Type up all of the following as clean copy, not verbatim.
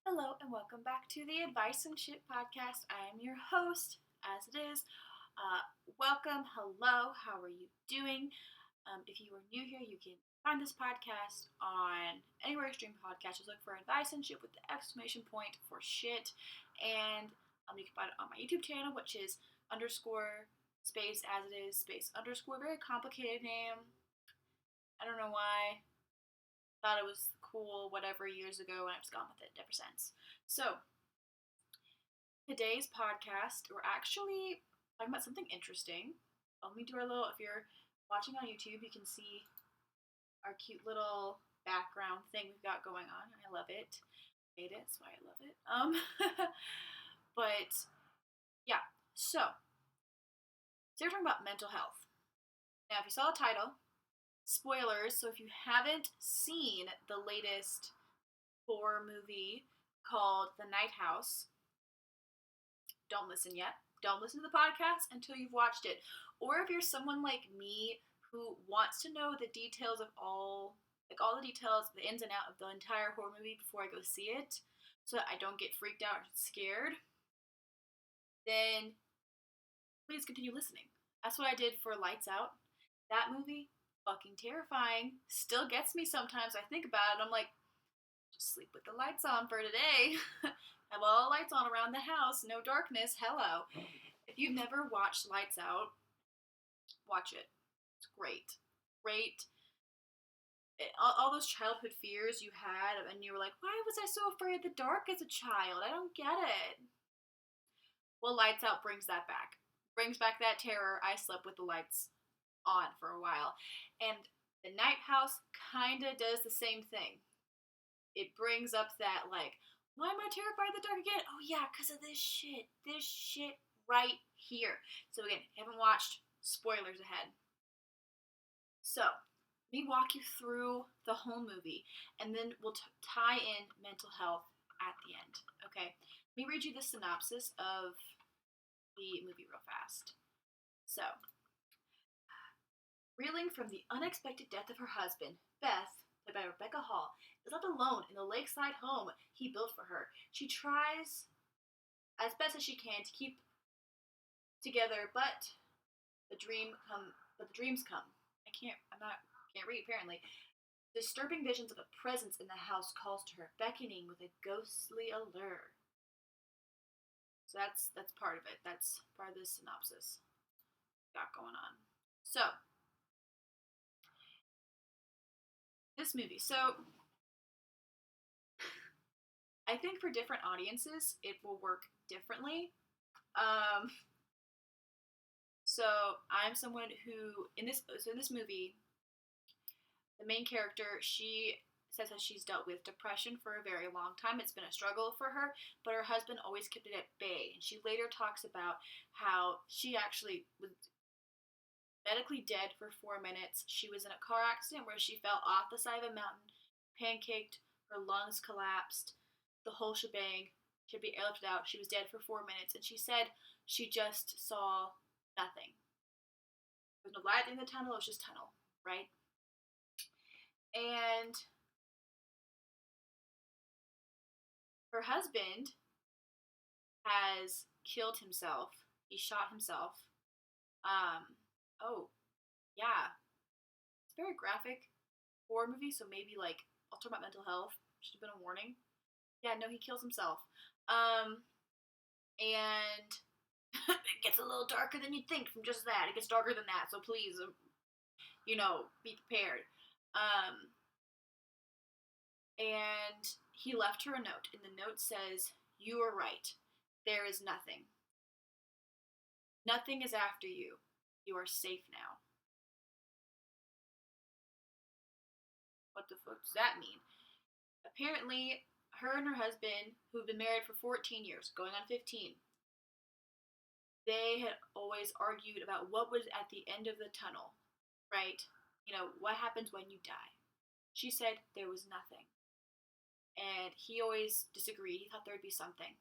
Hello and welcome back to the Advice and Shit podcast. I am your host, as it is. Welcome, hello, how are you doing? If you are new here, you can find this podcast on anywhere you stream podcasts. Just look for Advice and Shit with the exclamation point for shit. And you can find it on my YouTube channel, which is underscore space as it is space underscore. Very complicated name. I don't know why. Thought it was cool, whatever, years ago, and I've just gone with it ever since. So, today's podcast, we're actually talking about something interesting. Let me do our little, if you're watching on YouTube, you can see our cute little background thing we've got going on. I love it. Made it, that's why I love it. But, yeah, so we're talking about mental health. Now, if you saw the title, spoilers, so if you haven't seen the latest horror movie called The Night House, don't listen yet. Don't listen to the podcast until you've watched it. Or if you're someone like me who wants to know the details of all the details, the ins and out of the entire horror movie before I go see it, so that I don't get freaked out or scared, then please continue listening. That's what I did for Lights Out. That movie, fucking terrifying. Still gets me sometimes. I think about it. I'm like, just sleep with the lights on for today. Have all the lights on around the house. No darkness. Hello. If you've never watched Lights Out, watch it. It's great. Great. All those childhood fears you had, and you were like, why was I so afraid of the dark as a child? I don't get it. Well, Lights Out brings that back. Brings back that terror. I slept with the lights on for a while. And The Night House kinda does the same thing. It brings up that, like, why am I terrified of the dark again? Oh yeah, because of this shit. This shit right here. So again, if you haven't watched, spoilers ahead. So, let me walk you through the whole movie, and then we'll tie in mental health at the end. Okay? Let me read you the synopsis of the movie real fast. So, reeling from the unexpected death of her husband, Beth, played by Rebecca Hall, is left alone in the lakeside home he built for her. She tries as best as she can to keep together, but the dreams come. Can't read apparently. Disturbing visions of a presence in the house calls to her, beckoning with a ghostly allure. So that's part of it. That's part of the synopsis got going on. So, this movie. So, I think for different audiences, it will work differently. So I'm someone who in this movie, the main character, she says that she's dealt with depression for a very long time. It's been a struggle for her, but her husband always kept it at bay. And she later talks about how she actually was medically dead for 4 minutes. She was in a car accident where she fell off the side of a mountain, pancaked, her lungs collapsed, the whole shebang. She'd be airlifted out. She was dead for 4 minutes, and she said she just saw nothing. There was no light in the tunnel. It was just tunnel, right? And her husband has killed himself. He shot himself. Oh, yeah. It's a very graphic horror movie, so maybe, like, I'll talk about mental health. Should have been a warning. Yeah, no, he kills himself. And it gets a little darker than you'd think from just that. It gets darker than that, so please, be prepared. And he left her a note, and the note says, "You are right. There is nothing. Nothing is after you. You are safe now." What the fuck does that mean? Apparently, her and her husband, who've been married for 14 years, going on 15, they had always argued about what was at the end of the tunnel, right? What happens when you die? She said there was nothing. And he always disagreed. He thought there would be something.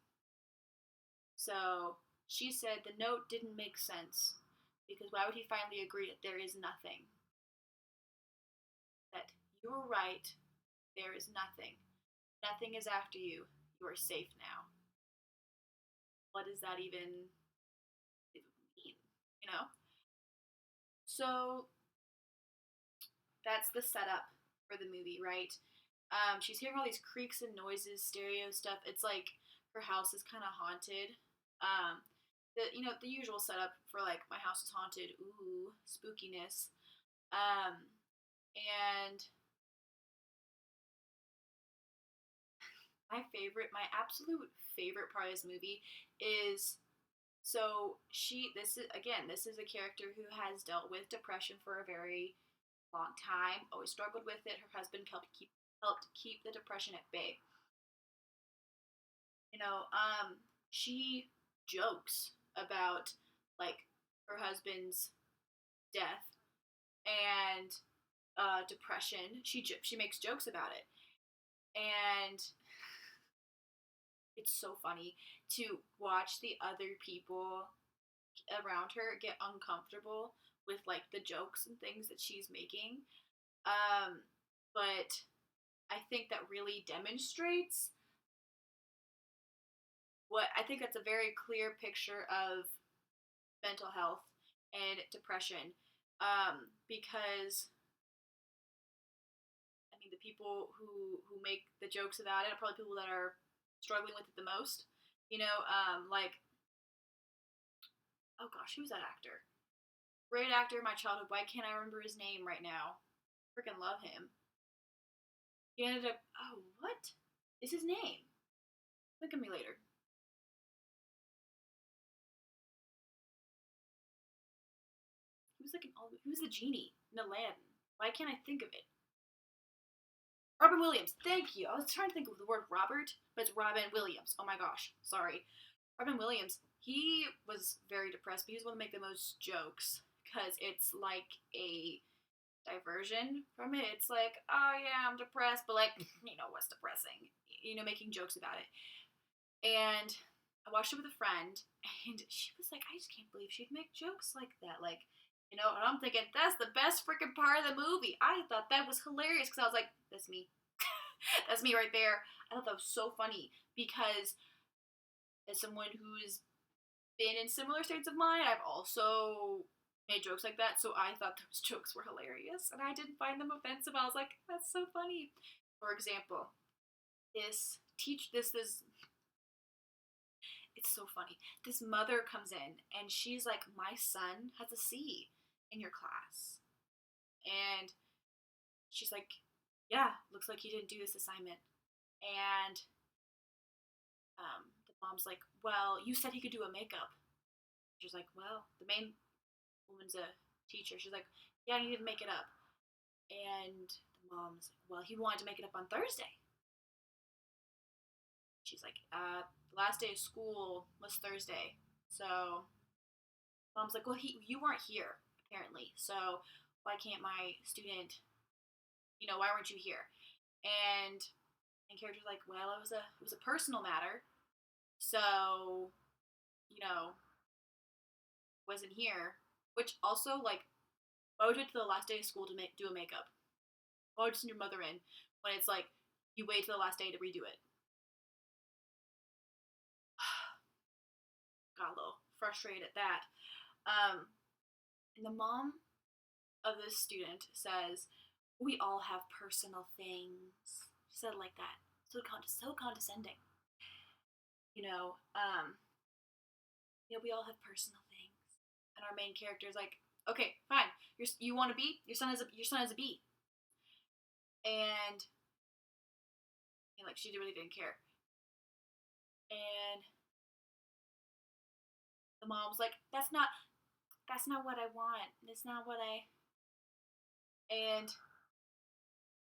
So she said the note didn't make sense, because why would he finally agree that there is nothing? That you were right, there is nothing. Nothing is after you. you are safe now. What does that even mean? You know? So that's the setup for the movie, right? She's hearing all these creaks and noises, stereo stuff. It's like her house is kind of haunted. The usual setup for like my house is haunted. Ooh, spookiness. Um, and my absolute favorite part of this movie is this is a character who has dealt with depression for a very long time, always struggled with it. Her husband helped keep the depression at bay. You know, she jokes about like her husband's death and depression. She makes jokes about it, and it's so funny to watch the other people around her get uncomfortable with like the jokes and things that she's making. But I think that really demonstrates what I think that's a very clear picture of mental health and depression. Because I mean, the people who make the jokes about it are probably people that are struggling with it the most. Like, oh gosh, who's that actor? Great actor in my childhood. Why can't I remember his name right now? Freaking love him. He ended up. Oh, what is his name? Look at me later. He was like He was the genie in Aladdin. Why can't I think of it? Robin Williams. Thank you. I was trying to think of the word Robert, but it's Robin Williams. Oh my gosh, sorry. Robin Williams. He was very depressed, but he was one to make the most jokes because it's like a diversion from it. It's like, oh yeah, I'm depressed, but like, what's depressing? Making jokes about it. And I watched it with a friend, and she was like, I just can't believe she'd make jokes like that. Like, and I'm thinking, that's the best freaking part of the movie. I thought that was hilarious because I was like, that's me. That's me right there. I thought that was so funny because as someone who's been in similar states of mind, I've also made jokes like that. So I thought those jokes were hilarious and I didn't find them offensive. I was like, that's so funny. For example, this it's so funny. This mother comes in and she's like, my son has a C in your class. And she's like, yeah, looks like he didn't do this assignment. And the mom's like, well, you said he could do a makeup. She's like, well, the main woman's a teacher. She's like, yeah, he didn't make it up. And the mom's like, well, he wanted to make it up on Thursday. She's like, the last day of school was Thursday. So mom's like, well, you weren't here, apparently. So why can't my student, why weren't you here? And character's like, well, it was a personal matter. So, wasn't here. Which also, like, why would you wait to the last day of school to do a makeup? Why would you send your mother in when it's like you wait till the last day to redo it? Got a little frustrated at that. And the mom of this student says, we all have personal things. She said it like that. So condescending. We all have personal things. And our main character is like, okay, fine. You want a B? Your son has a B. And like she really didn't care. And the mom's like, that's not what I want. That's not what I. And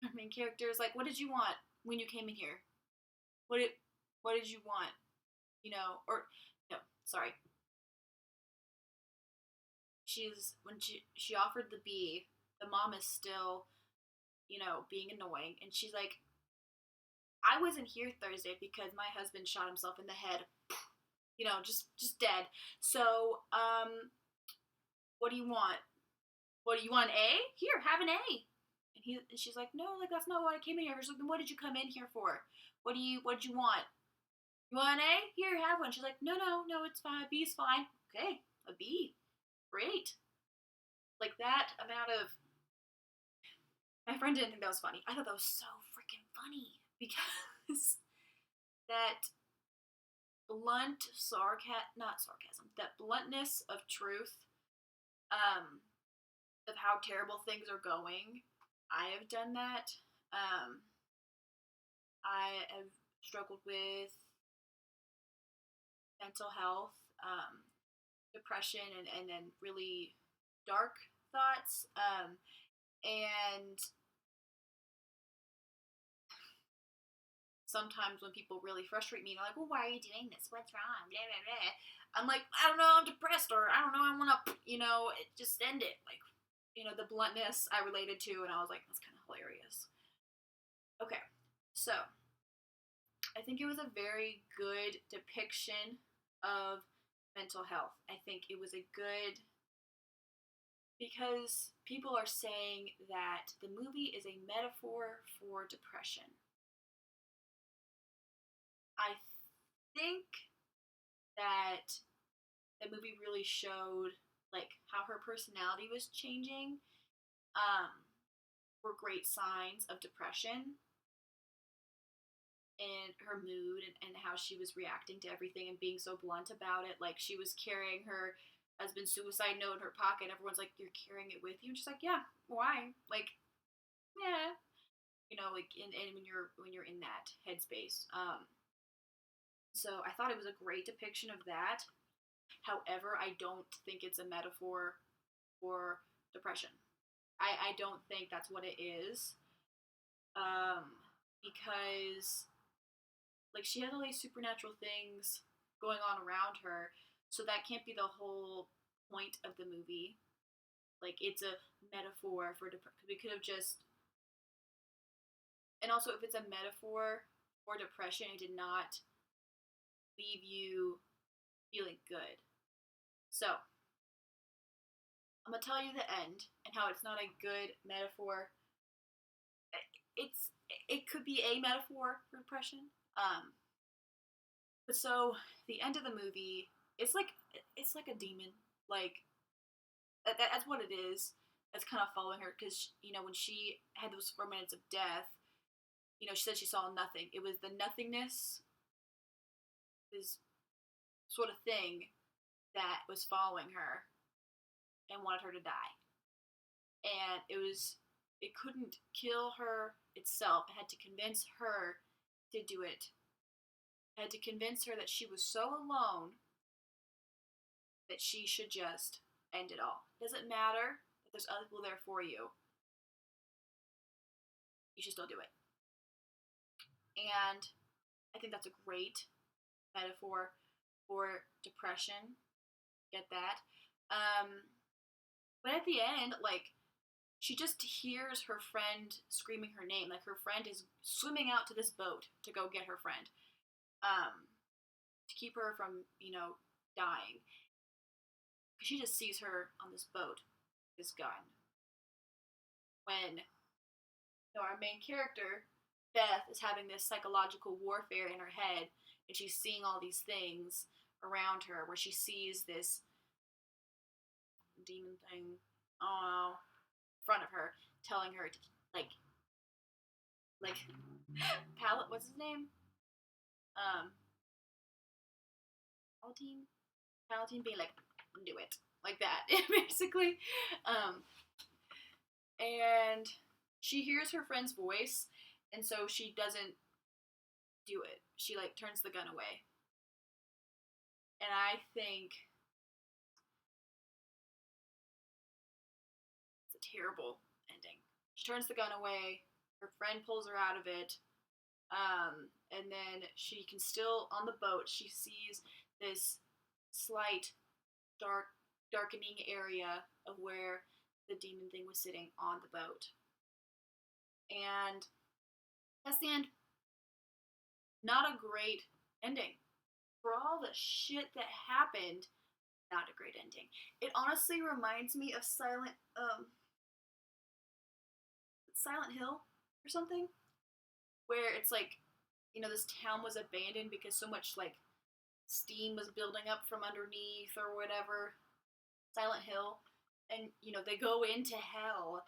our main character is like, what did you want when you came in here? What did you want? Or no, sorry. When she offered the B, the mom is still, being annoying, and she's like, I wasn't here Thursday because my husband shot himself in the head. Just dead. So, what do you want? What do you want? An A? Here, have an A. And she's like, no, like that's not what I came in here for. So then what did you come in here for? What did you want? You want an A? Here, have one. She's like, no, no, no, it's fine. A B's fine. Okay, a B. Great. Like that amount of. My friend didn't think that was funny. I thought that was so freaking funny because that blunt not sarcasm, that bluntness of truth, um, of how terrible things are going. I have done that. Um, I have struggled with mental health, depression, and then really dark thoughts. And sometimes when people really frustrate me, they're like, well, why are you doing this? What's wrong? Blah, blah, blah. I'm like, I don't know, I'm depressed, or I don't know, I want to, just end it. Like, the bluntness I related to, and I was like, that's kind of hilarious. Okay, so I think it was a very good depiction of mental health. I think it was a good, because people are saying that the movie is a metaphor for depression. I think that the movie really showed like how her personality was changing, um, were great signs of depression, and her mood, and how she was reacting to everything and being so blunt about it. Like she was carrying her husband's suicide note in her pocket. Everyone's like, "You're carrying it with you?" And she's like, "Yeah, why?" Like, yeah, like, and when you're in that headspace. So I thought it was a great depiction of that. However, I don't think it's a metaphor for depression. I don't think that's what it is. Because like she has all these supernatural things going on around her, so that can't be the whole point of the movie. Like it's a metaphor for we could have just, and also if it's a metaphor for depression, it did not leave you feeling good. So I'm gonna tell you the end and how it's not a good metaphor. It could be a metaphor for depression. But so the end of the movie, it's like a demon. Like that's what it is. That's kind of following her because when she had those 4 minutes of death, she said she saw nothing. It was the nothingness, this sort of thing that was following her and wanted her to die. And it couldn't kill her itself. It had to convince her to do it. It had to convince her that she was so alone that she should just end it all. It doesn't matter if there's other people there for you. You should still do it. And I think that's a great metaphor for depression. Get that? But at the end, like, she just hears her friend screaming her name. Like, her friend is swimming out to this boat to go get her friend, to keep her from, dying. She just sees her on this boat, this gun. When our main character, Beth, is having this psychological warfare in her head, and she's seeing all these things around her, where she sees this demon thing, in front of her, telling her to, like Pallet, what's his name? Palatine being like, do it, like that, basically. And she hears her friend's voice, and so she doesn't do it. She like turns the gun away. And I think it's a terrible ending. She turns the gun away, her friend pulls her out of it, and then she can still, on the boat, she sees this slight darkening area of where the demon thing was sitting on the boat. And that's the end. Not a great ending. For all the shit that happened, not a great ending. It honestly reminds me of Silent Hill or something, where it's like this town was abandoned because so much like steam was building up from underneath or whatever. Silent Hill. And they go into hell.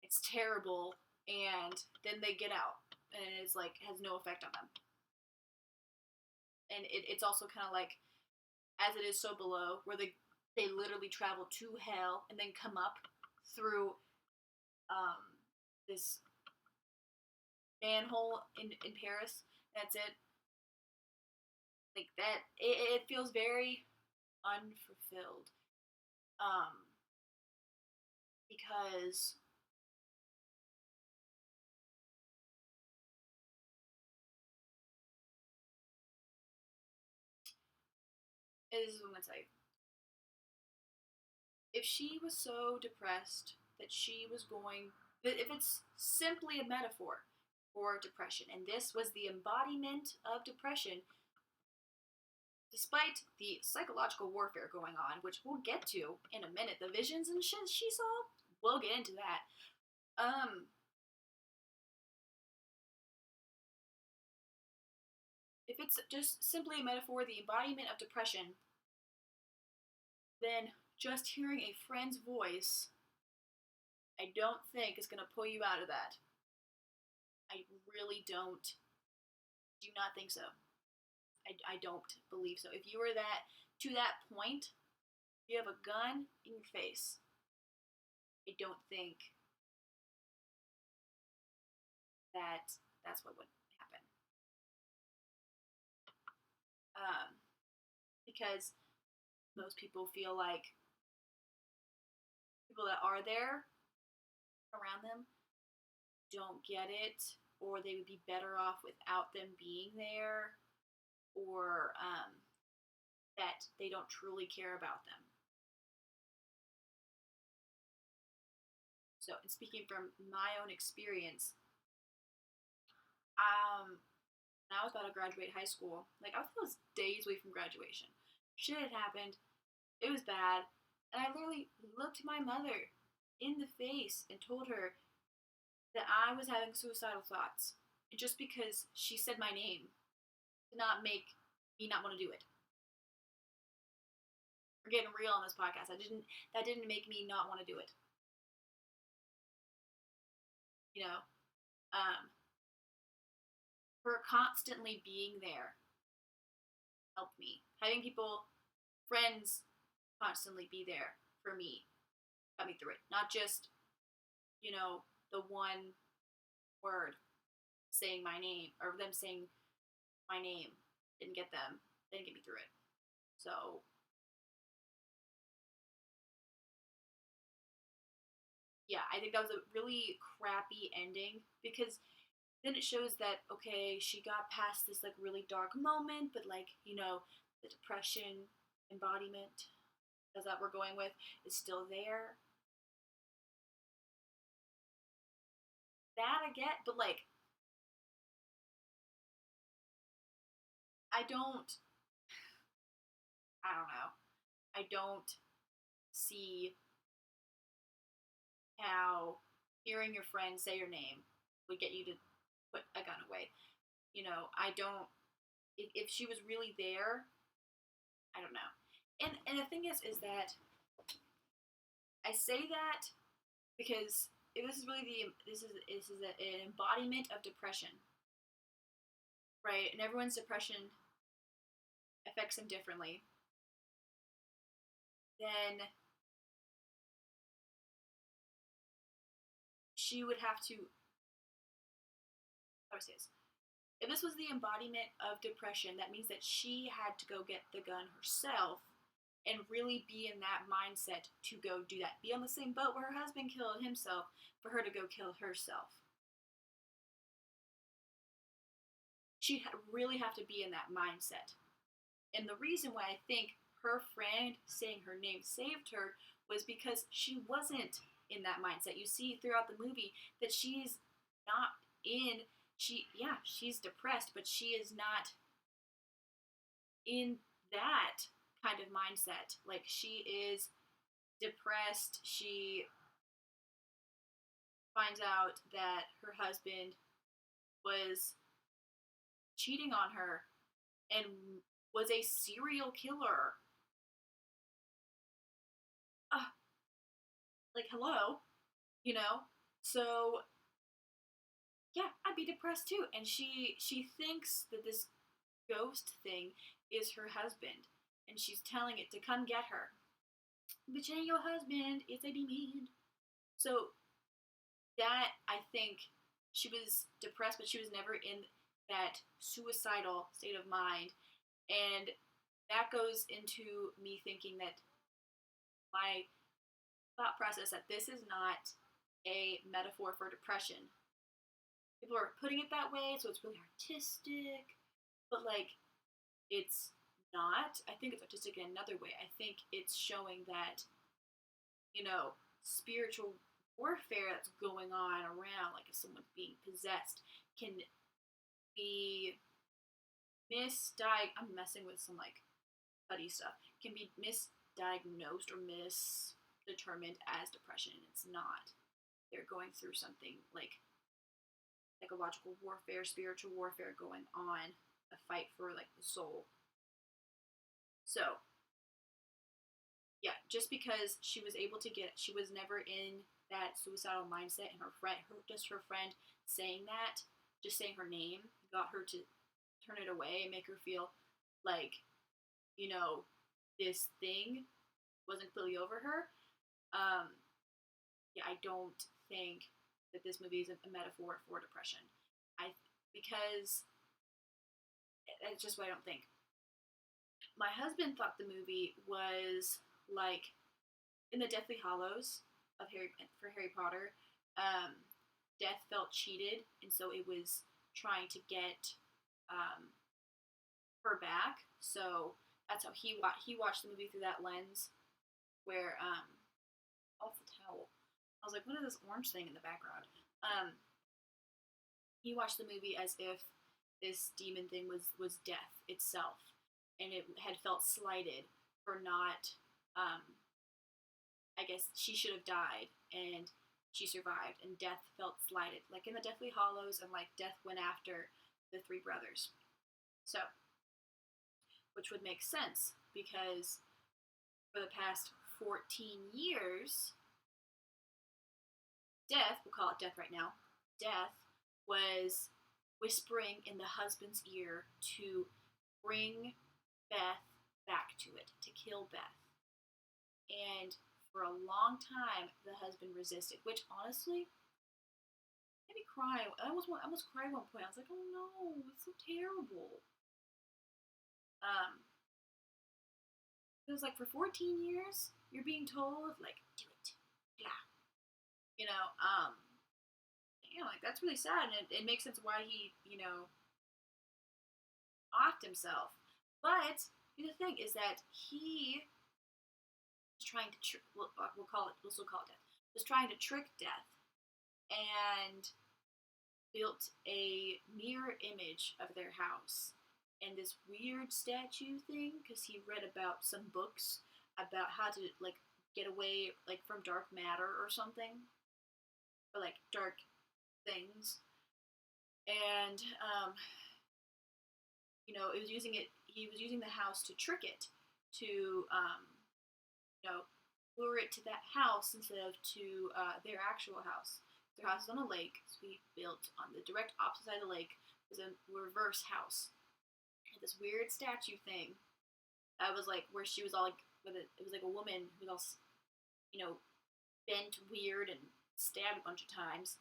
It's terrible, and then they get out, and it's like has no effect on them. And it's also kind of like as it is so below, where they literally travel to hell and then come up through um, this manhole in Paris. That's it. Like that, it feels very unfulfilled. Um, because this is what I'm gonna say. If she was so depressed that she was going, if it's simply a metaphor for depression, and this was the embodiment of depression, despite the psychological warfare going on, which we'll get to in a minute, the visions and shit she saw, we'll get into that. If it's just simply a metaphor, the embodiment of depression, then just hearing a friend's voice, I don't think is going to pull you out of that. I really do not think so. I don't believe so. If you were to that point, you have a gun in your face. I don't think that's what would happen. Because most people feel like people that are there around them don't get it, or they would be better off without them being there, or that they don't truly care about them. So, and speaking from my own experience, when I was about to graduate high school, like I was days away from graduation. Shit had happened. It was bad. And I literally looked my mother in the face and told her that I was having suicidal thoughts. And just because she said my name did not make me not want to do it. We're getting real on this podcast. That didn't make me not want to do it. You know? Her constantly being there helped me. Having friends constantly be there for me, got me through it. Not just, the one word saying my name, or them saying my name didn't get me through it. So, yeah, I think that was a really crappy ending, because then it shows that, okay, she got past this like really dark moment, but like, the depression embodiment, as that we're going with, is still there. That I get, but like, I don't, I don't know. I don't see how hearing your friend say your name would get you to put a gun away. I don't. If she was really there, I don't know. And the thing is that I say that because this is really an embodiment of depression, right? And everyone's depression affects them differently. Then she would have to. How do I say this? If this was the embodiment of depression, that means that she had to go get the gun herself and really be in that mindset to go do that. Be on the same boat where her husband killed himself for her to go kill herself. She'd really have to be in that mindset. And the reason why I think her friend saying her name saved her was because she wasn't in that mindset. You see throughout the movie that she's not in, she's depressed, but she is not in that kind of mindset. Like, she is depressed. She finds out that her husband was cheating on her and was a serial killer. Uh, like, hello, you know? So, yeah, I'd be depressed too. And she thinks that this ghost thing is her husband, and she's telling it to come get her. Bitch ain't your husband, it's a demon. So that, I think, she was depressed, but she was never in that suicidal state of mind. And that goes into me thinking that my thought process that this is not a metaphor for depression. People are putting it that way, so it's really artistic, but like, it's not. I think it's artistic in another way. I think it's showing that, spiritual warfare that's going on around, like if someone's being possessed, can be I'm messing with some like buddy stuff. Can be misdiagnosed or misdetermined as depression, and it's not. They're going through something like psychological warfare, spiritual warfare going on, a fight for like the soul. So, yeah, just because she was able to she was never in that suicidal mindset, and her friend saying that, just saying her name, got her to turn it away and make her feel like, this thing wasn't clearly over her. Yeah, I don't think that this movie is a metaphor for depression. Because it's just what I don't think. My husband thought the movie was like in the Deathly Hallows of Harry Potter. Death felt cheated, and so it was trying to get her back. So that's how he watched the movie through that lens, where off the towel. I was like, what is this orange thing in the background? He watched the movie as if this demon thing was death itself, and it had felt slighted for not. I guess she should have died, and she survived, and death felt slighted, like in the Deathly Hallows, and like death went after the three brothers. So, which would make sense because for the past 14 years, Death, we'll call it Death right now, Death was whispering in the husband's ear to bring Beth back to it, to kill Beth. And for a long time, the husband resisted, which honestly made me cry. I almost cried at one point. I was like, oh no, it's so terrible. It was like for 14 years, you're being told, like, do it. Yeah. Like that's really sad, and it makes sense why he, offed himself. But the thing is that he was trying to we'll still call it Death. Was trying to trick Death, and built a mirror image of their house and this weird statue thing because he read about some books about how to like get away like from dark matter or something, or like dark things, and it was using it. He was using the house to trick it, to lure it to that house instead of to their actual house. Their house is on a lake, so we built on the direct opposite side of the lake was a reverse house. And this weird statue thing that was like where she was all like, it was like a woman who was all, bent weird and stabbed a bunch of times.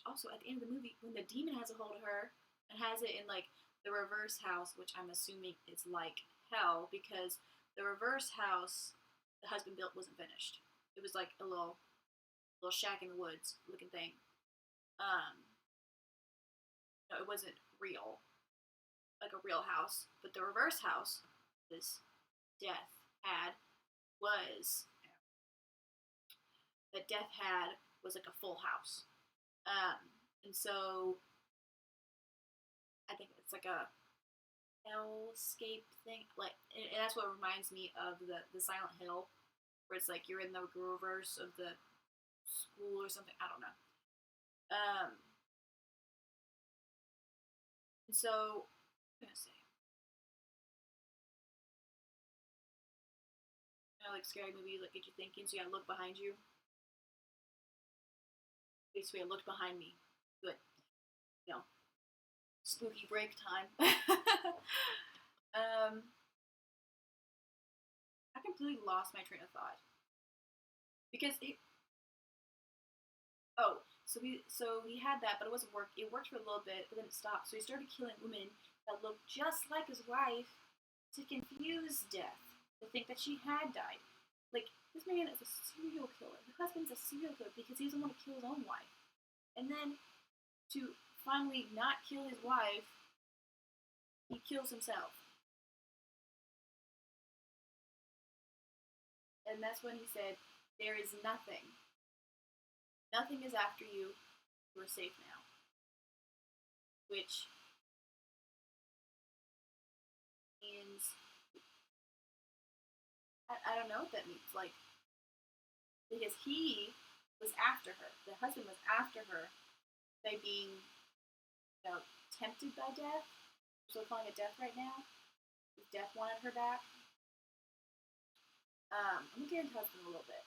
Also, at the end of the movie, when the demon has a hold of her and has it in like the reverse house, which I'm assuming is like hell because the reverse house the husband built wasn't finished. It was like a little shack in the woods looking thing. No, it wasn't real, like a real house. But the reverse house this Death had was that Death had was like a full house. And so I think it's like a hellscape thing, like, and that's what reminds me of the Silent Hill, where it's like you're in the reverse of the school or something. I don't know. And so gonna say, like scary movies, like get you thinking. So you gotta look behind you. Basically, I looked behind me. Good, you know, spooky break time. I completely lost my train of thought because he had that, but it wasn't work. It worked for a little bit, but then it stopped. So he started killing women that looked just like his wife to confuse death, to think that she had died. Like, this man is a serial killer. The husband's a serial killer because he doesn't want to kill his own wife. And then to finally not kill his wife, he kills himself. And that's when he said, "There is nothing. Nothing is after you. We're safe now." Which means, I don't know what that means. Like, because he was after her. The husband was after her by being, tempted by death. We're still calling it death right now. Death wanted her back. I'm gonna get into husband a little bit.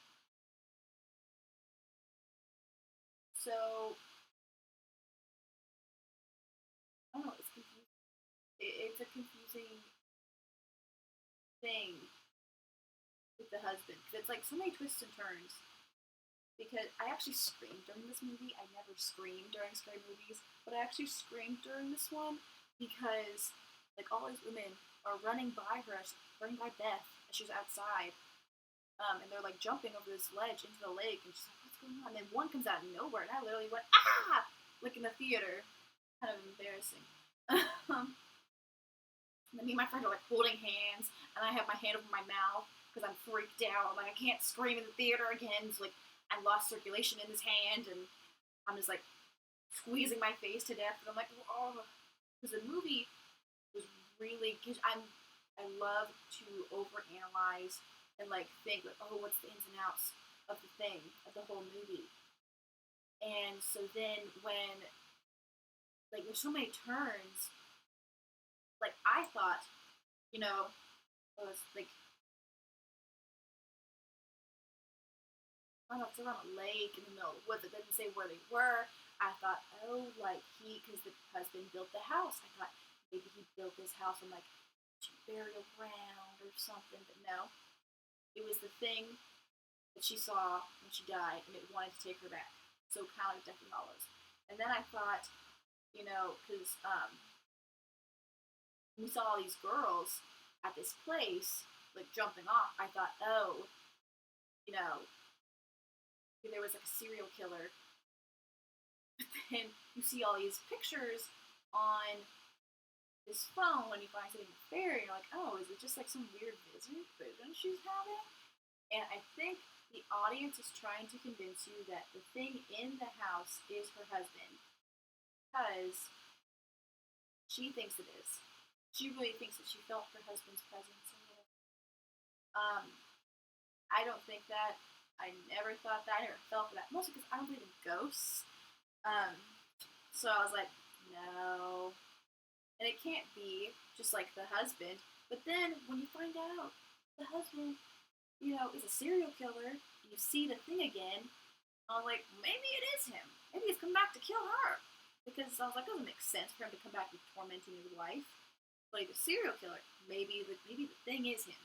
So, I don't know, it's confusing. It's a confusing thing with the husband because it's like so many twists and turns. Because I actually screamed during this movie. I never screamed during scary movies, but I actually screamed during this one because like all these women are running by her, running by Beth as she's outside, and they're like jumping over this ledge into the lake, and she's like, "What's going on?" And then one comes out of nowhere, and I literally went, "Ah!" Like in the theater, kind of embarrassing. And then me and my friend are like holding hands, and I have my hand over my mouth because I'm freaked out. I'm like, I can't scream in the theater again. So like I lost circulation in his hand, and I'm just like squeezing my face to death. And I'm like, oh, because the movie was really. Cause I love to overanalyze and like think like, oh, what's the ins and outs of the thing of the whole movie. And so then when like there's so many turns, like I thought, it was like I don't know, it's around a lake in the middle of the woods. It didn't say where they were. I thought, oh, like because the husband built the house. I thought maybe he built this house on like burial ground or something. But no, it was the thing that she saw when she died, and it wanted to take her back. So kind of like Death and Hollows. And then I thought, because we saw all these girls at this place, like jumping off. I thought, oh, you know, there was like a serial killer. But then you see all these pictures on this phone when you find something fair, and you're like, oh, is it just like some weird vision she's having? And I think the audience is trying to convince you that the thing in the house is her husband because she thinks it is. She really thinks that she felt her husband's presence in it. I don't think that. I never thought that. I never felt that. Mostly because I don't believe in ghosts. Um, so I was like, no. And it can't be just like the husband. But then when you find out the husband, is a serial killer, you see the thing again, I'm like, maybe it is him. Maybe he's come back to kill her. Because I was like, it doesn't make sense for him to come back and tormenting his wife. But he's a serial killer. Maybe the thing is him.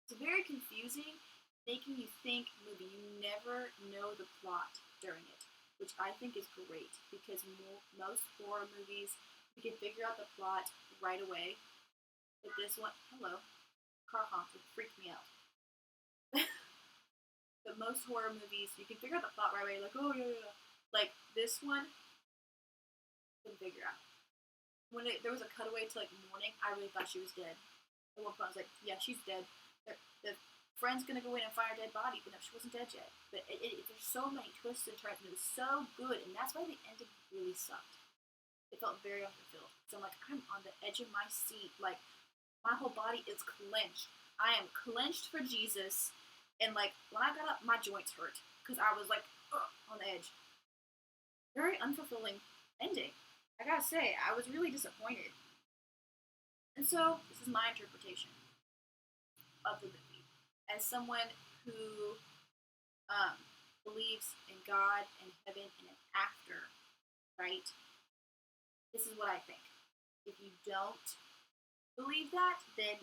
It's very confusing, making you think movie. You never know the plot during it, which I think is great because most horror movies you can figure out the plot right away. But this one, hello, car honk, it freaked me out. But most horror movies you can figure out the plot right away. Like, oh yeah. Like this one, couldn't figure out. When there was a cutaway to like morning, I really thought she was dead. At one point, I was like, yeah, she's dead. The friend's gonna go in and find a dead body, but no, she wasn't dead yet. But there's so many twists and turns, and it was so good, and that's why the ending really sucked. It felt very unfulfilled. So I'm like, I'm on the edge of my seat. Like, my whole body is clenched. I am clenched for Jesus, and like when I got up, my joints hurt because I was like on the edge. Very unfulfilling ending. I gotta say, I was really disappointed. And so, this is my interpretation of the movie. As someone who believes in God and heaven and an after, right? This is what I think. If you don't believe that, then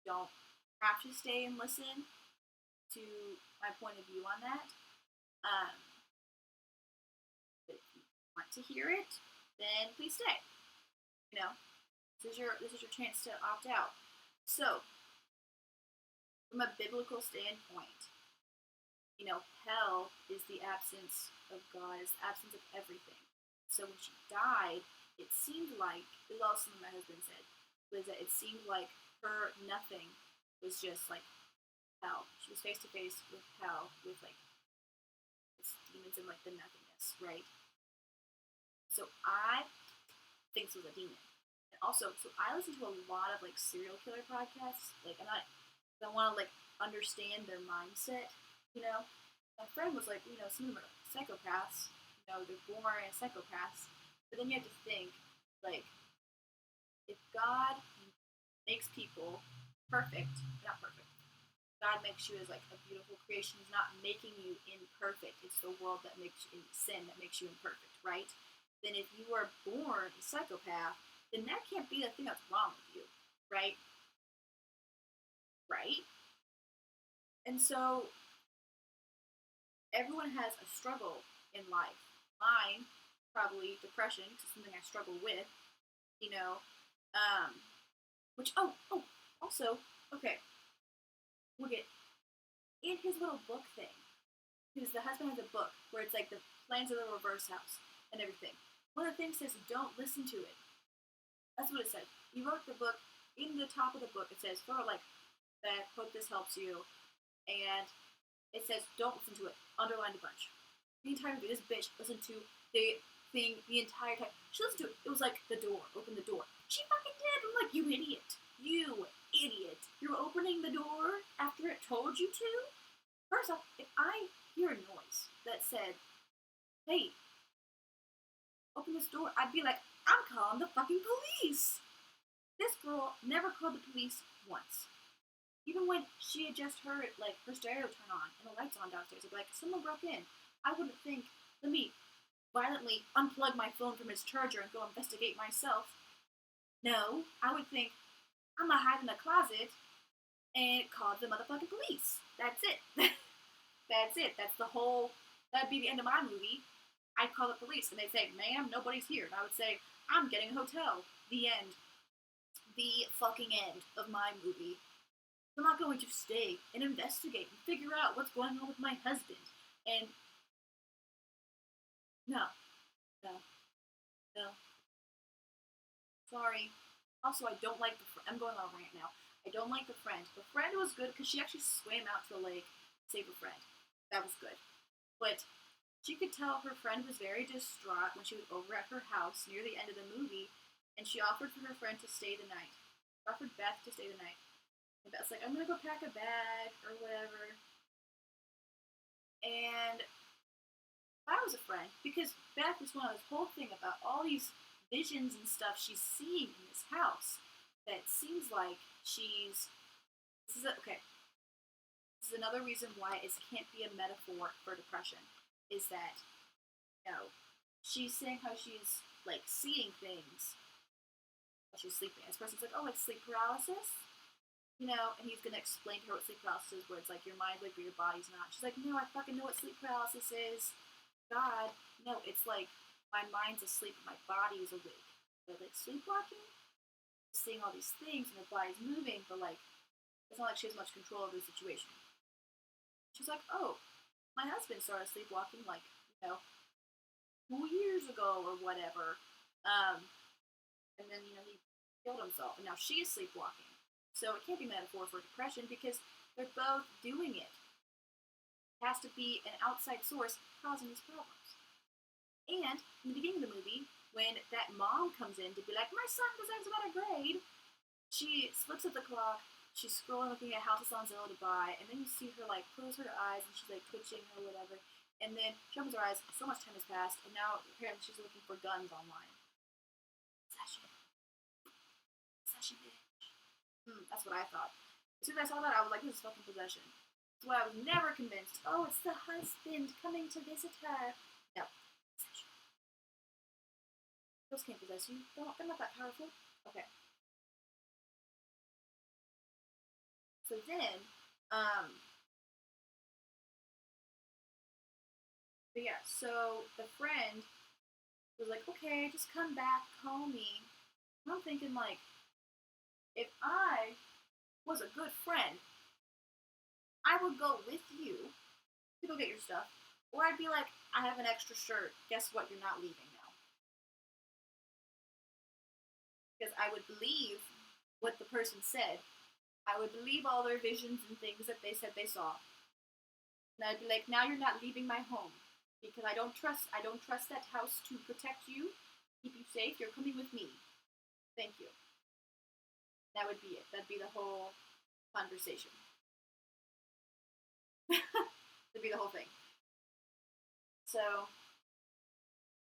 don't have to stay and listen to my point of view on that. Um, but if you want to hear it, then please stay. This is your chance to opt out. So, from a biblical standpoint, hell is the absence of God, is the absence of everything. So when she died, it seemed like, this is also something my husband said, was that it seemed like her nothing was just like hell. She was face to face with hell, with like its demons and like the nothingness, right? So I think this was a demon. And also, so I listen to a lot of like serial killer podcasts. Like I want to like understand their mindset, My friend was like, some of them are psychopaths, they're born as psychopaths. But then you have to think, like, if God makes people perfect, not perfect, God makes you as like a beautiful creation. He's not making you imperfect. It's the world that makes you in sin that makes you imperfect, right? Then if you are born a psychopath, then that can't be the thing that's wrong with you, right? Right? And so everyone has a struggle in life. Mine, probably depression, because it's something I struggle with, you know. Which, also, okay, we'll get in his little book thing, because the husband has a book where it's like the plans of the reverse house and everything. One of the things says, don't listen to it. That's what it said. He wrote the book, in the top of the book, it says, for like, that, hope this helps you, and it says, don't listen to it, underlined a bunch. The entire movie, this bitch listened to the thing the entire time. She listened to it. It was like, the door, open the door. She fucking did. I'm like, you idiot. You idiot. You're opening the door after it told you to? First off, if I hear a noise that said, hey, open this door, I'd be like, I'm calling the fucking police. This girl never called the police once. Even when she had just heard, like, her stereo turn on and the lights on downstairs, I'd be like, someone broke in. I wouldn't think, let me violently unplug my phone from its charger and go investigate myself. No, I would think, I'm gonna hide in the closet and call the motherfucking police. That's it. That's it. That'd be the end of my movie. I'd call the police and they'd say, ma'am, nobody's here. And I would say, I'm getting a hotel. The end. The fucking end of my movie. I'm not going to stay and investigate and figure out what's going on with my husband. And no. Sorry. Also, I don't like I'm going on a rant now. I don't like the friend. The friend was good because she actually swam out to the lake to save her friend. That was good. But she could tell her friend was very distraught when she was over at her house near the end of the movie, and she offered for her friend to stay the night. She offered Beth to stay the night. And Beth's like, I'm gonna go pack a bag or whatever. And I was a friend because Beth is one of this whole thing about all these visions and stuff she's seeing in this house that seems like okay. This is another reason why it can't be a metaphor for depression. Is that she's saying how she's like seeing things while she's sleeping. This person's like, oh, it's sleep paralysis. And he's gonna explain to her what sleep paralysis is, where it's like your mind's awake but your body's not. She's like, no, I fucking know what sleep paralysis is. God, no, it's like my mind's asleep and my body is awake. But like sleepwalking, seeing all these things and her body's moving, but like it's not like she has much control over the situation. She's like, oh, my husband started sleepwalking like 2 years ago or whatever, and then he killed himself, and now she is sleepwalking. So it can't be metaphor for depression because they're both doing it. It has to be an outside source causing these problems. And in the beginning of the movie, when that mom comes in to be like, my son deserves a better grade, she looks at the clock, she's scrolling looking at houses on Zillow to buy, and then you see her like close her eyes and she's like twitching or whatever, and then she opens her eyes, so much time has passed, and now apparently she's looking for guns online. Possession. That's what I thought. As soon as I saw that, I was like, this is fucking possession. That's why I was never convinced. Oh, it's the husband coming to visit her. No. Possession. Those can't possess you. They're not that powerful. Okay. So then, but yeah, so the friend was like, okay, just come back, call me. And I'm thinking, like, if I was a good friend, I would go with you to go get your stuff. Or I'd be like, I have an extra shirt. Guess what? You're not leaving now. Because I would believe what the person said. I would believe all their visions and things that they said they saw. And I'd be like, now you're not leaving my home. Because I don't trust that house to protect you, keep you safe. You're coming with me. Thank you. That would be it. That'd be the whole conversation. That'd be the whole thing. So,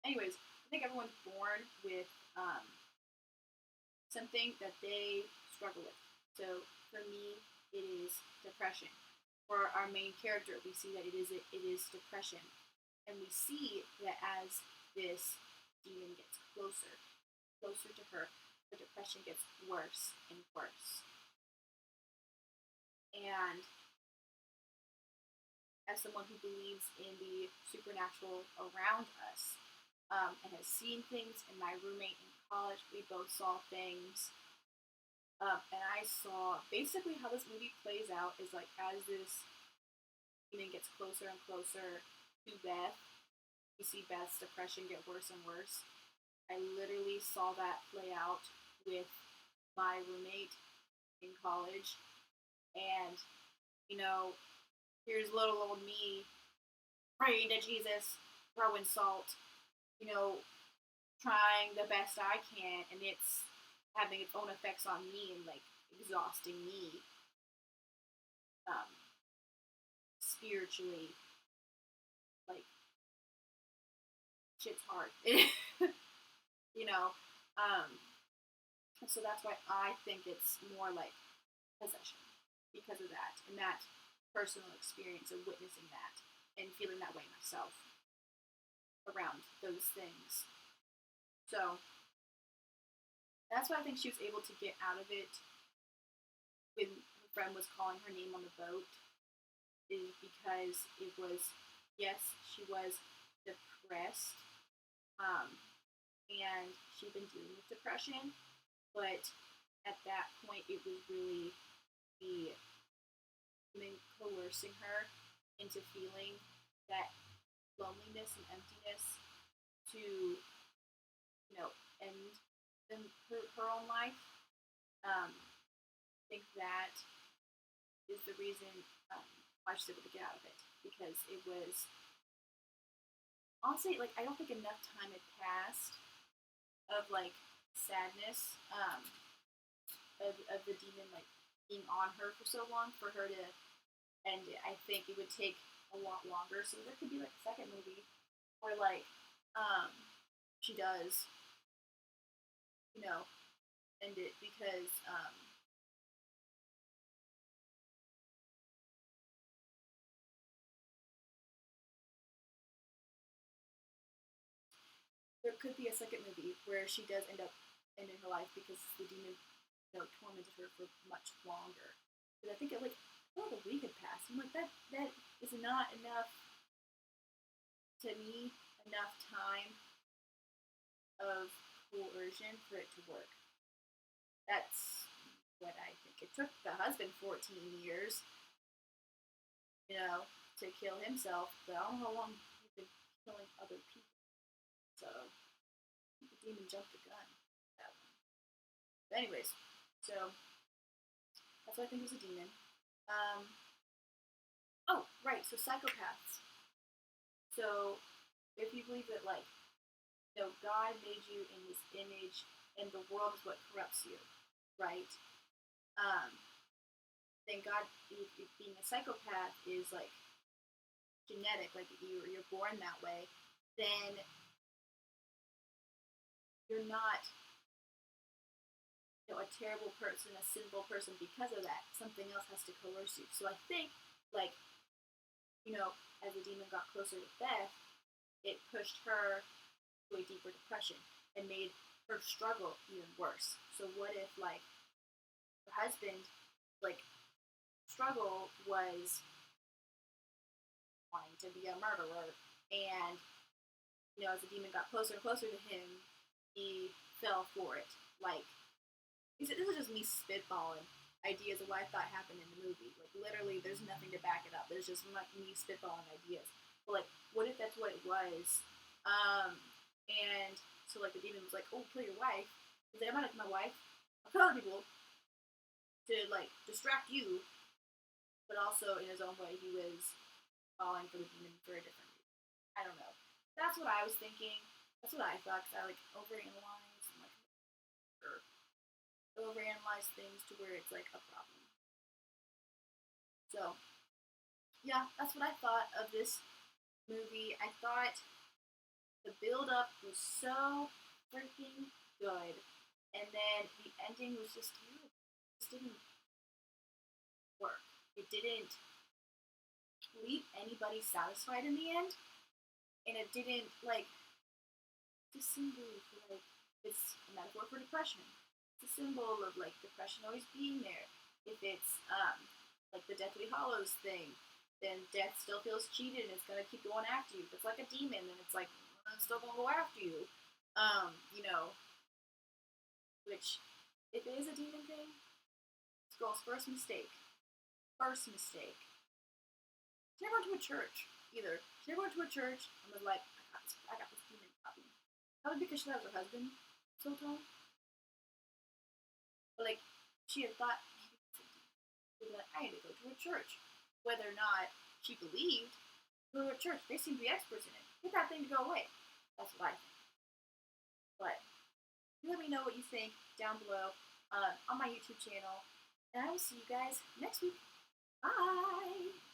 anyways, I think everyone's born with something that they struggle with. So, for me, it is depression. For our main character, we see that it is depression, and we see that as this demon gets closer to her, the depression gets worse and worse. And as someone who believes in the supernatural around us, and has seen things, and my roommate in college, we both saw things. And I saw basically how this movie plays out is like as this demon gets closer and closer to Beth, you see Beth's depression get worse and worse. I literally saw that play out with my roommate in college. And, here's little old me praying to Jesus, throwing salt, trying the best I can, and it's having its own effects on me and, like, exhausting me spiritually. Like, shit's hard. So that's why I think it's more like possession because of that and that personal experience of witnessing that and feeling that way myself around those things. So that's why I think she was able to get out of it when her friend was calling her name on the boat, is because it was, yes, she was depressed, and she'd been dealing with depression, but at that point it was really the demon coercing her into feeling that loneliness and emptiness to, end her own life. I think that is the reason why she's able to get out of it, because it was honestly, like, I don't think enough time had passed of, like, sadness, of the demon, like, being on her for so long for her to end it. I think it would take a lot longer, so there could be, like, a second movie where, like, she does, end it, because, there could be a second movie where she does end up ending her life because the demon, tormented her for much longer. Because I think it, like, I feel like a week had passed. I'm like, that is not enough, to me, enough time of coercion for it to work. That's what I think. It took the husband 14 years, to kill himself, but I don't know how long he's been killing other people. So, the demon jumped the gun. That one. But anyways, so that's what I think was a demon. Oh, right, so psychopaths. So, if you believe that, like, God made you in his image, and the world is what corrupts you, right? Then God, being a psychopath is, like, genetic, like, you're born that way, then you're not, a terrible person, a sinful person because of that. Something else has to coerce you. So I think, like, as the demon got closer with Beth, it pushed her to a deeper depression and made her struggle even worse. So what if, like, her husband, like, struggle was wanting to be a murderer, and as the demon got closer and closer to him, he fell for it. Like, this is just me spitballing ideas of what I thought happened in the movie. Like, literally, there's nothing to back it up. There's just me spitballing ideas. But, like, what if that's what it was? And so, like, the demon was like, oh, kill your wife. He's like, I'm not my wife. I'll kill other people to, like, distract you. But also, in his own way, he was falling for the demon for a different reason. I don't know. That's what I was thinking. That's what I thought, because I, like, overanalyze and, like, overanalyze things to where it's, like, a problem. So, yeah, that's what I thought of this movie. I thought the build-up was so freaking good, and then the ending was just terrible. It just didn't work. It didn't leave anybody satisfied in the end, and it didn't, like, it's a symbol for, like, it's a metaphor for depression. It's a symbol of, like, depression always being there. If it's, like, the Deathly Hallows thing, then death still feels cheated and it's gonna keep going after you. If it's like a demon, then it's like, it's still gonna go after you. Which, if it is a demon thing, it's girl's first mistake. First mistake. She never went to a church, either. She never went to a church and was like, I got this demon copy. Probably because she thought it was her husband this whole time. But, like, she had thought, maybe like, I need to go to a church. Whether or not she believed, go to a church. They seem to be experts in it. Get that thing to go away. That's what I think. But let me know what you think down below on my YouTube channel. And I will see you guys next week. Bye!